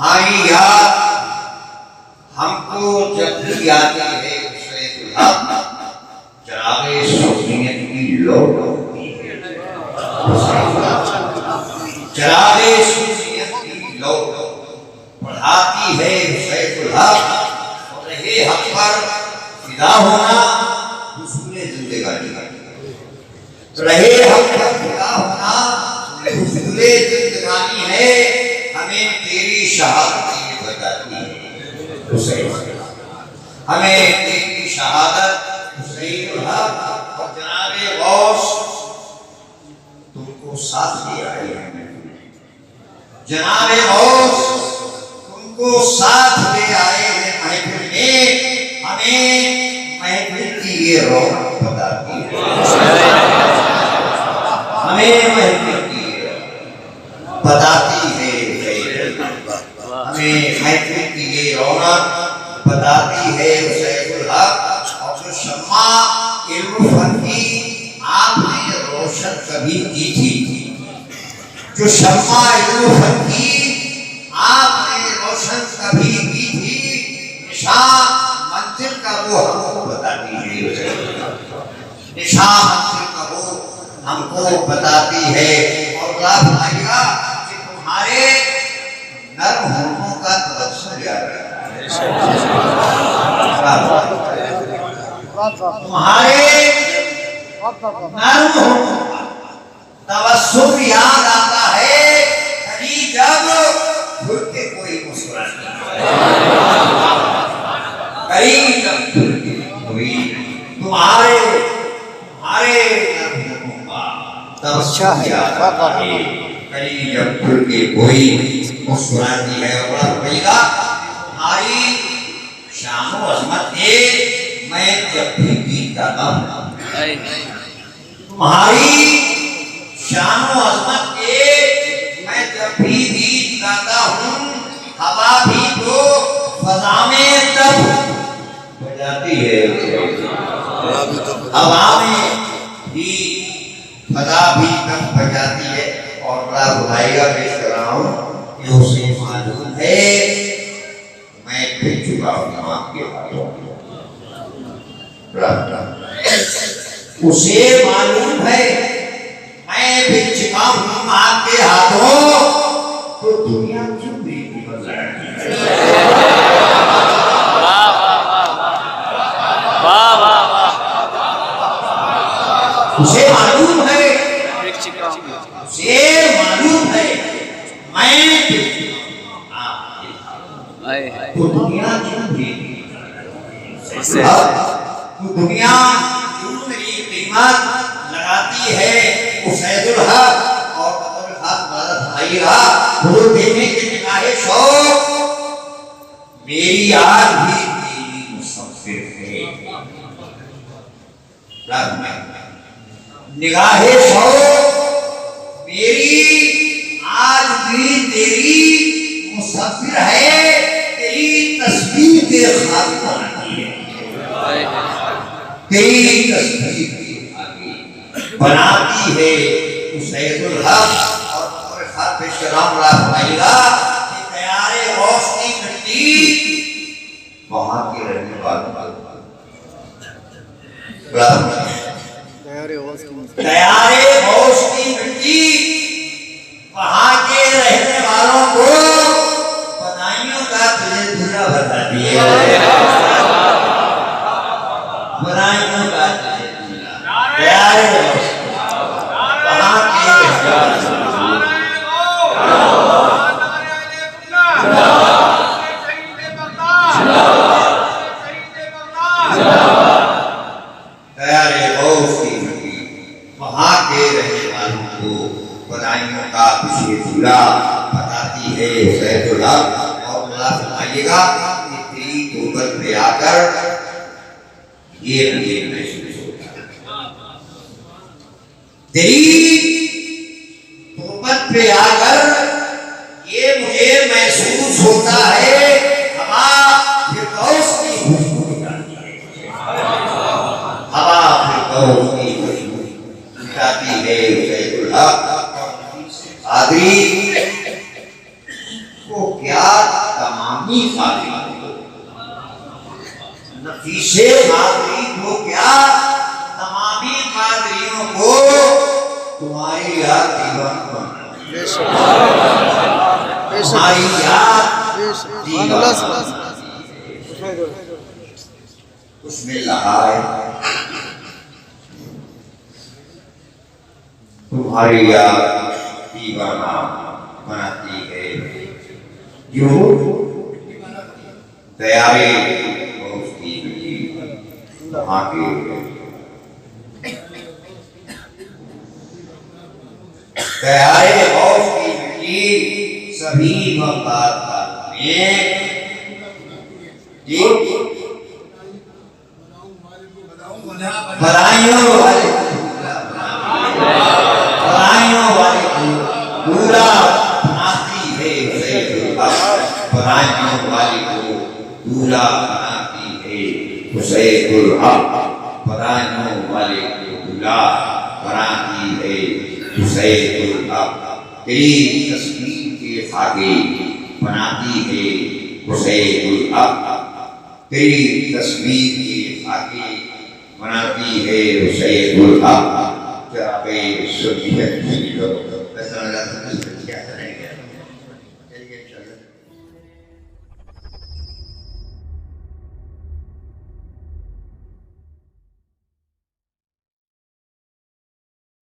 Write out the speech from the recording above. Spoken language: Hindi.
तुम्हारी याद हमको जब भी आती है जनाबे शौकियत की लौट होती है, जनाबे शौकियत की लौट बढ़ाती है हुसैनुल हक और रहे हक पर फिदा होना हुस्ने जिंदगानी, रहे हक पर फिदा होना हुस्ने जिंदगानी है। हमें तेरी शहादत बताती है हुसैन, हमें तेरी शहादत हुसैनुल हक और जनाबे गौस तुमको साथ ले आए हैं, जनाबे गौस तुमको साथ ले आए हैं महफिल में। हमें महफिल की ये रौनक बताती है, हमें महफिल की बताती है, हमें महफिल की ये रौनक बताती है हुसैनुल हक। और जो शम्मा इल्म फन की आपने रोशन कभी की थी, जो शम्मा इल्म फन की आपने रोशन कभी की थी, निशान मंजिल का वो हमको बताती है, निशान मंजिल का वो हमको बताती है। और अल्लाह फरमाएगा कि तुम्हारे नर्म होठों का तबस्सुम याद रखना, तुम्हारे नर्म होठों का तबस्सुम याद आता है कभी जब खुल के कोई मुस्कुराता है, कभी जब खुल के कोई तुम्हारे नर्म होठों का तबस्सुम याद आता है कभी जब खुल के कोई मुस्कुराती है। और भैया तुम्हारी शान व अज़मत है मैं जब भी गीत गाता हूँ, तुम्हारी शान व अज़मत है मैं जब भी गीत गाता हूँ। हवा भी तो फज़ा में तब बजाती है, हवा में भी फज़ा भी तब बजाती है। और बड़ा बुलाएगा पेश कर रहा हूँ कि उसे मालूम है मैं फिर चुका हूँ आपके हाथों, उसे मालूम है मैं फिर चुका हूँ आपके हाथों। तो दुनिया क्यों मेरी बदल रही है? उसे मालूम है, उसे मालूम है मैं तो दुनिया क्यों मेरी, तो दुनिया क्यों मेरी कीमत लगाती है हुसैनुल हक। और अगर हक मदद आएगा वो देने के निगाहे शौक मेरी आज भी तेरी मुसफ़िर है, निगाहे शौक मेरी आज भी तेरी मुसफ़िर है, तेरी तस्वीर के खातिर बनाती है, तेरी तस्वीर के खातिर बनाती है हुसैनुल हक। और हक पे शराम फरमाएगा कि तैयारे गौस की मिट्टी वहां के रहने वालों, तैयारे गौस की मिट्टी वहां के रहने वालों को बधाइयों का तुझे दूल्हा बताती है, बधाइयों का तुझे दूल्हा। तैयारे गौस वहां के तैयारे गौस की मिट्टी वहां के रहने वालों को बधाइयों का तुझे दूल्हा बताती है हुसैनुल हक। और अल्लाह फरमाएगा कि तेरी तौबत पे आकर ये महसूस होता है, तेरी तौबत पे आकर ये मुझे महसूस होता है। हवा फिरदौस की खुशबू निकालती है, हवा फिरदौस की खुशबू निकालती है हुसैनुल हक। आदमी को क्या कादरी, नफीसे कादरी को क्या, तमामी कादरियों को तुम्हारी याद दीवाना बनाना, तुम्हारी याद दीवाना। उसमें लहाए तुम्हारी याद दीवाना बनाती है, क्यों दयारे दोस्ती वहाँ के दयारे दोस्ती की सभी मकात में बधाइयों वाले पूरा बनाती है, बधाइयों वाले को पूरा बनाती है हुसैनुल हक, बधाइयों वाले को पूरा बनाती है हुसैनुल हक। तेरी तस्वीर के आगे बनाती है हुसैनुल हक, तेरी तस्वीर के आगे बनाती है हुसैनुल हक। जनाबे सुन्नियत